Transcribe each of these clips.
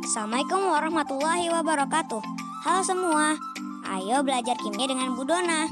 Assalamualaikum warahmatullahi wabarakatuh. Halo semua, ayo belajar kimia dengan Bu Dona.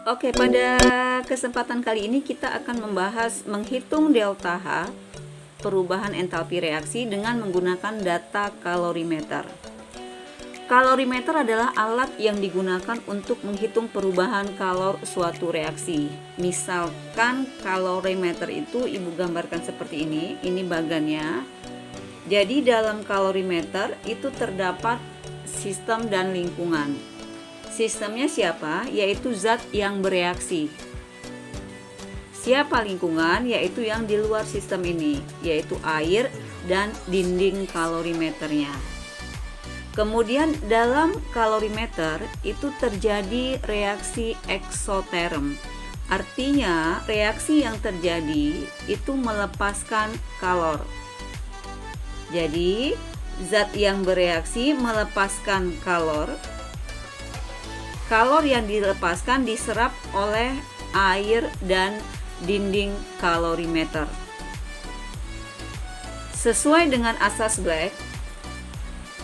Oke, pada kesempatan kali ini kita akan membahas menghitung delta H, perubahan entalpi reaksi dengan menggunakan data kalorimeter. Kalorimeter adalah alat yang digunakan untuk menghitung perubahan kalor suatu reaksi. Misalkan kalorimeter itu Ibu gambarkan seperti ini bagannya. Jadi dalam kalorimeter itu terdapat sistem dan lingkungan. Sistemnya siapa? Yaitu zat yang bereaksi. Siapa lingkungan? Yaitu yang di luar sistem ini, yaitu air dan dinding kalorimeternya. Kemudian dalam kalorimeter itu terjadi reaksi eksoterm. Artinya reaksi yang terjadi itu melepaskan kalor. Jadi zat yang bereaksi melepaskan kalor. Kalor yang dilepaskan diserap oleh air dan dinding kalorimeter. Sesuai dengan asas Black,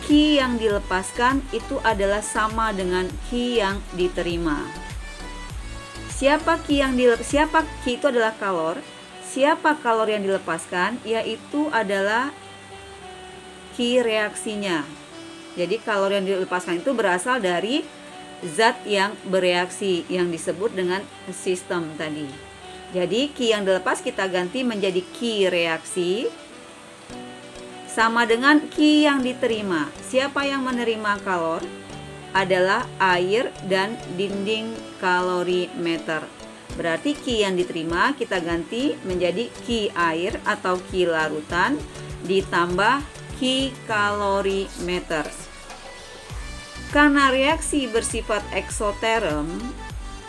Q yang dilepaskan itu adalah sama dengan Q yang diterima. Siapa Q itu adalah kalor. Siapa kalor yang dilepaskan? Yaitu adalah Q reaksinya. Jadi kalor yang dilepaskan itu berasal dari zat yang bereaksi yang disebut dengan sistem tadi. Jadi Q yang dilepas kita ganti menjadi Q reaksi sama dengan Q yang diterima. Siapa yang menerima kalor? Adalah air dan dinding kalorimeter. Berarti Q yang diterima kita ganti menjadi Q air atau Q larutan ditambah Q kalorimeter. Karena reaksi bersifat eksoterm,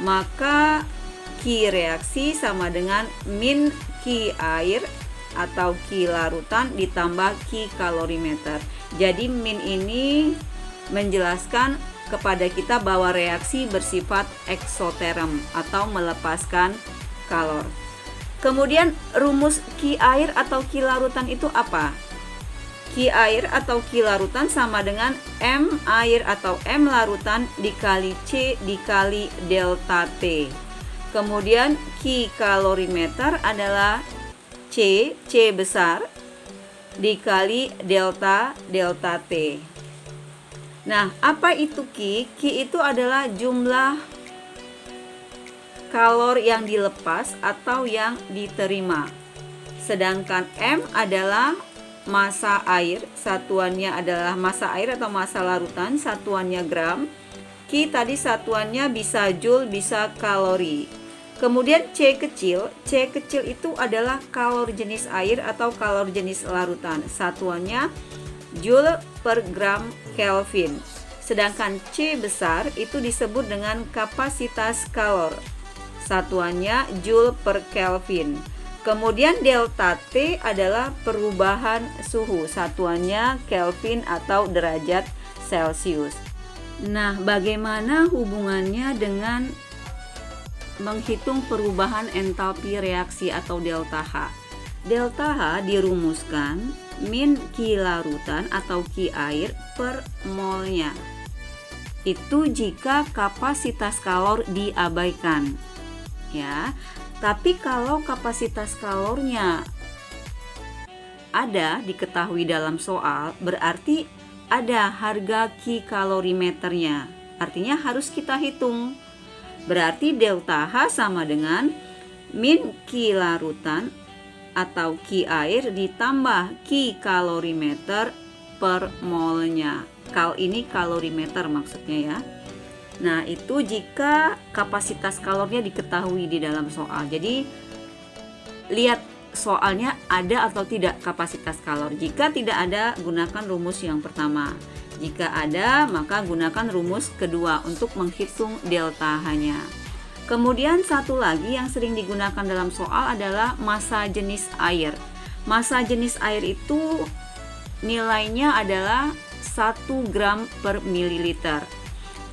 maka Q reaksi sama dengan min Q air atau Q larutan ditambah Q kalorimeter. Jadi min ini menjelaskan kepada kita bahwa reaksi bersifat eksoterm atau melepaskan kalor. Kemudian rumus Q air atau Q larutan itu apa? Q air atau Q larutan sama dengan M air atau M larutan dikali C dikali delta T. Kemudian Q kalorimeter adalah C besar dikali delta T. Nah, apa itu Q? Q itu adalah jumlah kalor yang dilepas atau yang diterima. Sedangkan M adalah massa air, satuannya adalah massa air atau massa larutan, satuannya gram. Q tadi satuannya bisa joule, bisa kalori. Kemudian C kecil itu adalah kalor jenis air atau kalor jenis larutan, satuannya joule per gram Kelvin. Sedangkan C besar itu disebut dengan kapasitas kalor, satuannya joule per Kelvin. Kemudian delta T adalah perubahan suhu, satuannya Kelvin atau derajat Celcius. Nah, bagaimana hubungannya dengan menghitung perubahan entalpi reaksi atau delta H? Delta H dirumuskan min Q larutan atau Q air per molnya. Itu jika kapasitas kalor diabaikan. Ya. Tapi kalau kapasitas kalornya ada diketahui dalam soal, berarti ada harga Q kalorimeternya. Artinya harus kita hitung. Berarti delta H sama dengan min Q larutan atau Q air ditambah Q kalorimeter per molnya. Kal ini kalorimeter maksudnya ya. Nah, itu jika kapasitas kalornya diketahui di dalam soal. Jadi, lihat soalnya ada atau tidak kapasitas kalor. Jika tidak ada, gunakan rumus yang pertama. Jika ada, maka gunakan rumus kedua untuk menghitung delta H-nya. Kemudian satu lagi yang sering digunakan dalam soal adalah massa jenis air. Massa jenis air itu nilainya adalah 1 gram per mililiter.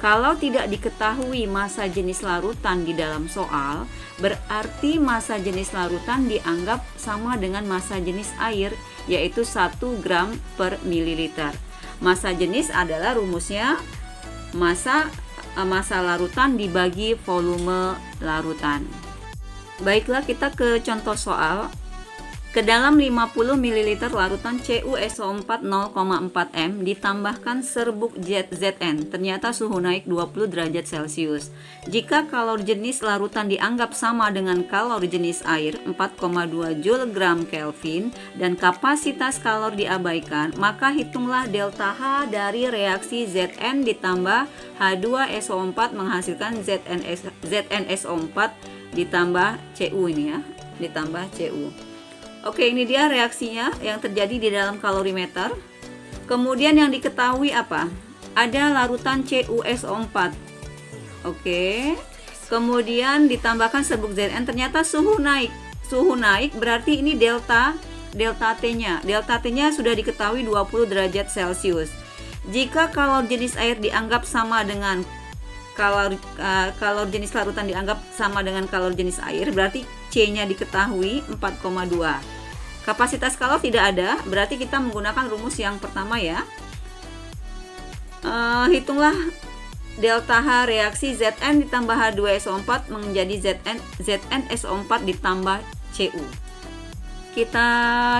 Kalau tidak diketahui massa jenis larutan di dalam soal, berarti massa jenis larutan dianggap sama dengan massa jenis air, yaitu 1 gram per mililiter. Massa jenis adalah rumusnya massa larutan dibagi volume larutan. Baiklah, kita ke contoh soal. Ke dalam 50 ml larutan CuSO4 0,4 m ditambahkan serbuk ZN. Ternyata suhu naik 20 derajat Celcius. Jika kalor jenis larutan dianggap sama dengan kalor jenis air 4,2 Joule gram Kelvin dan kapasitas kalor diabaikan, maka hitunglah delta H dari reaksi Zn ditambah H2SO4 menghasilkan ZnSO4 ditambah Cu ini ya, ditambah Cu. Oke, ini dia reaksinya yang terjadi di dalam kalorimeter. Kemudian yang diketahui apa? Ada larutan CuSO4. Oke. Kemudian ditambahkan serbuk Zn, ternyata suhu naik. Suhu naik berarti ini delta T-nya. Delta T-nya sudah diketahui 20 derajat Celcius. Jika kalor jenis air dianggap sama dengan kalor jenis larutan dianggap sama dengan kalor jenis air, berarti C-nya diketahui 4,2. Kapasitas kalor tidak ada, berarti kita menggunakan rumus yang pertama ya. Hitunglah delta H reaksi Zn ditambah H2SO4 menjadi ZnSO4 ditambah Cu. Kita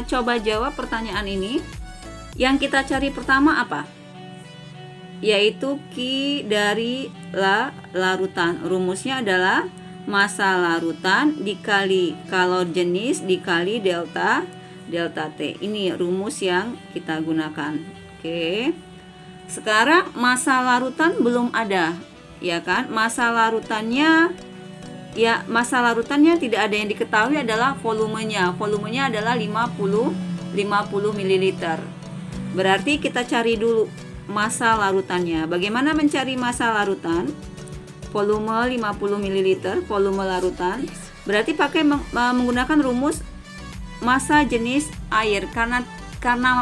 coba jawab pertanyaan ini. Yang kita cari pertama apa? Yaitu Q dari larutan. Rumusnya adalah massa larutan dikali kalor jenis dikali delta T. Ini rumus yang kita gunakan. Oke. Sekarang massa larutan belum ada, ya kan? Massa larutannya tidak ada, yang diketahui adalah volumenya. Volumenya adalah 50 ml. Berarti kita cari dulu massa larutannya. Bagaimana mencari massa larutan? Volume 50 ml, volume larutan. Berarti pakai menggunakan rumus massa jenis air. Karena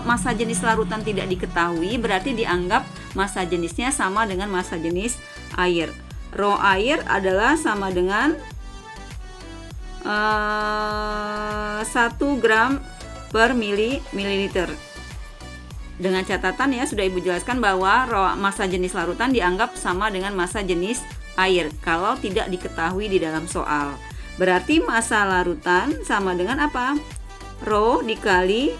massa jenis larutan tidak diketahui, berarti dianggap massa jenisnya sama dengan massa jenis air. Rho air adalah sama dengan 1 gram per mililiter. Dengan catatan ya, sudah Ibu jelaskan bahwa massa jenis larutan dianggap sama dengan massa jenis air kalau tidak diketahui di dalam soal. Berarti massa larutan sama dengan apa? Rho dikali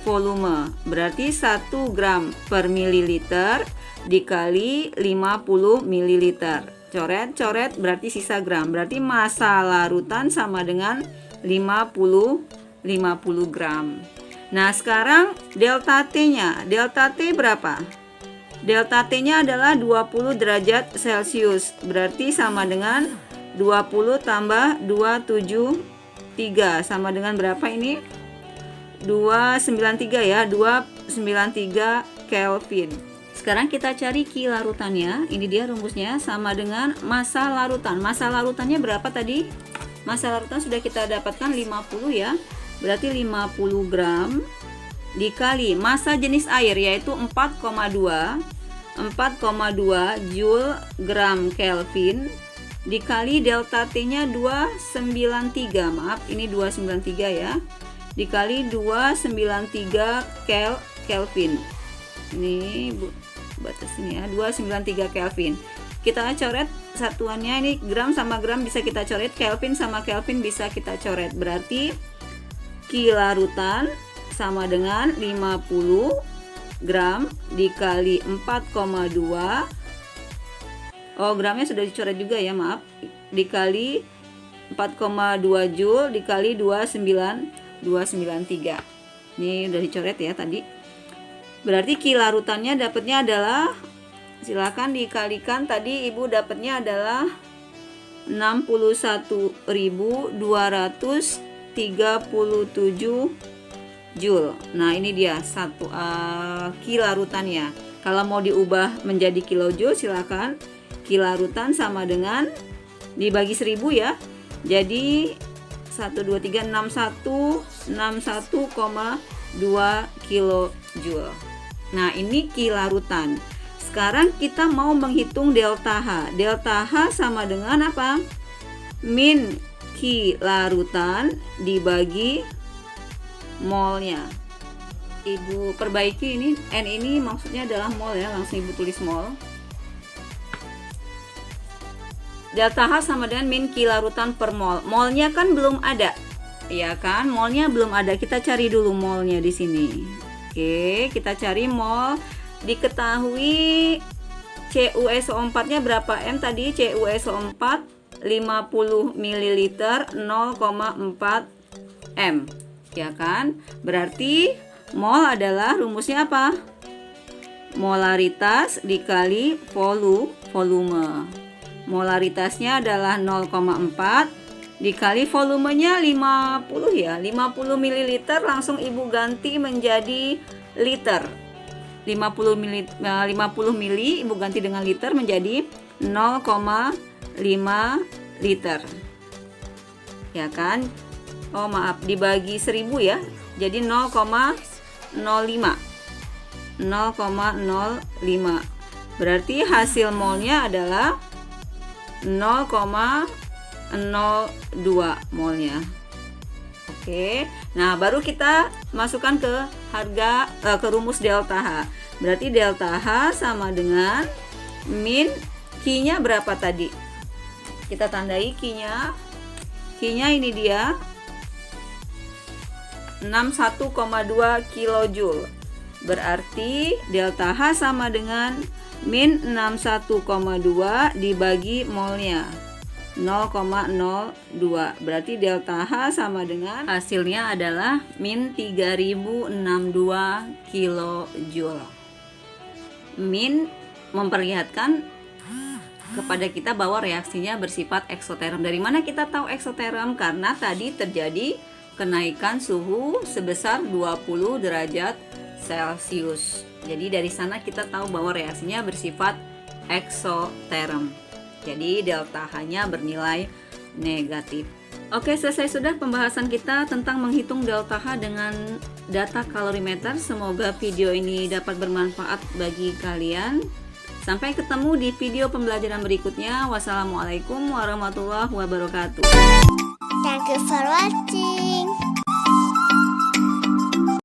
volume. Berarti 1 gram per mililiter dikali 50 mililiter. Coret berarti sisa gram. Berarti massa larutan sama dengan 50 gram. Nah, sekarang delta T-nya. Delta T berapa? Delta T-nya adalah 20 derajat Celcius. Berarti sama dengan 20 tambah 273. Sama dengan berapa ini? 293 ya, 293 Kelvin. Sekarang kita cari Q larutannya. Ini dia rumusnya, sama dengan massa larutan. Massa larutannya berapa tadi? Massa larutan sudah kita dapatkan 50 ya. Berarti 50 gram dikali massa jenis air yaitu 4,2 Joule gram Kelvin dikali delta T-nya 293. Maaf, ini 293 ya. Dikali 293 Kelvin. Ini batas ini ya, 293 Kelvin. Kita coret satuannya, ini gram sama gram bisa kita coret, Kelvin sama Kelvin bisa kita coret. Berarti Q larutan sama dengan 50 gram dikali 4,2. Oh, gramnya sudah dicoret juga ya, maaf. Dikali 4,2 Joule dikali 293. Ini udah dicoret ya tadi. Berarti Q larutannya dapatnya adalah, silakan dikalikan, tadi Ibu dapatnya adalah 61.237 Joule. Nah, ini dia satu Q larutannya. Kalau mau diubah menjadi kilojoule silakan. Q larutan sama dengan dibagi 1000 ya. Jadi 61,2 kilojoule. Nah, ini Q larutan. sekarang kita mau menghitung delta H. Delta H sama dengan apa? Min Q larutan dibagi molnya. Ibu perbaiki ini, N ini maksudnya adalah mol ya, langsung Ibu tulis mol. Delta H sama dengan min Q larutan per mol. Molnya kan belum ada, ya kan? Molnya belum ada. Kita cari dulu molnya di sini. Oke, kita cari mol. Diketahui CuSO4-nya berapa M tadi? CuSO4 50 ml 0,4 M, ya kan? Berarti mol adalah rumusnya apa? Molaritas dikali volume. Molaritasnya adalah 0,4 dikali volumenya 50 ya. 50 ml langsung Ibu ganti menjadi liter. 50 mili Ibu ganti dengan liter menjadi 0,5 liter. Ya kan? Oh maaf, dibagi 1000 ya. Jadi 0,05. Berarti hasil molnya adalah 0,02 molnya. Oke. Nah, baru kita masukkan ke ke rumus delta H. Berarti delta H sama dengan min Q-nya berapa tadi? Kita tandai Q-nya. Q-nya ini dia 61,2 kilojoule. Berarti delta H sama dengan min 61,2 dibagi molnya 0,02. Berarti delta H sama dengan hasilnya adalah min 3062 kilojoule. Min memperlihatkan kepada kita bahwa reaksinya bersifat eksoterm. Dari mana kita tahu eksoterm? Karena tadi terjadi kenaikan suhu sebesar 20 derajat Celcius. Jadi dari sana kita tahu bahwa reaksinya bersifat eksoterm. Jadi delta H-nya bernilai negatif. Oke, selesai sudah pembahasan kita tentang menghitung delta H dengan data kalorimeter. Semoga video ini dapat bermanfaat bagi kalian. Sampai ketemu di video pembelajaran berikutnya. Wassalamualaikum warahmatullahi wabarakatuh. Thank you for watching.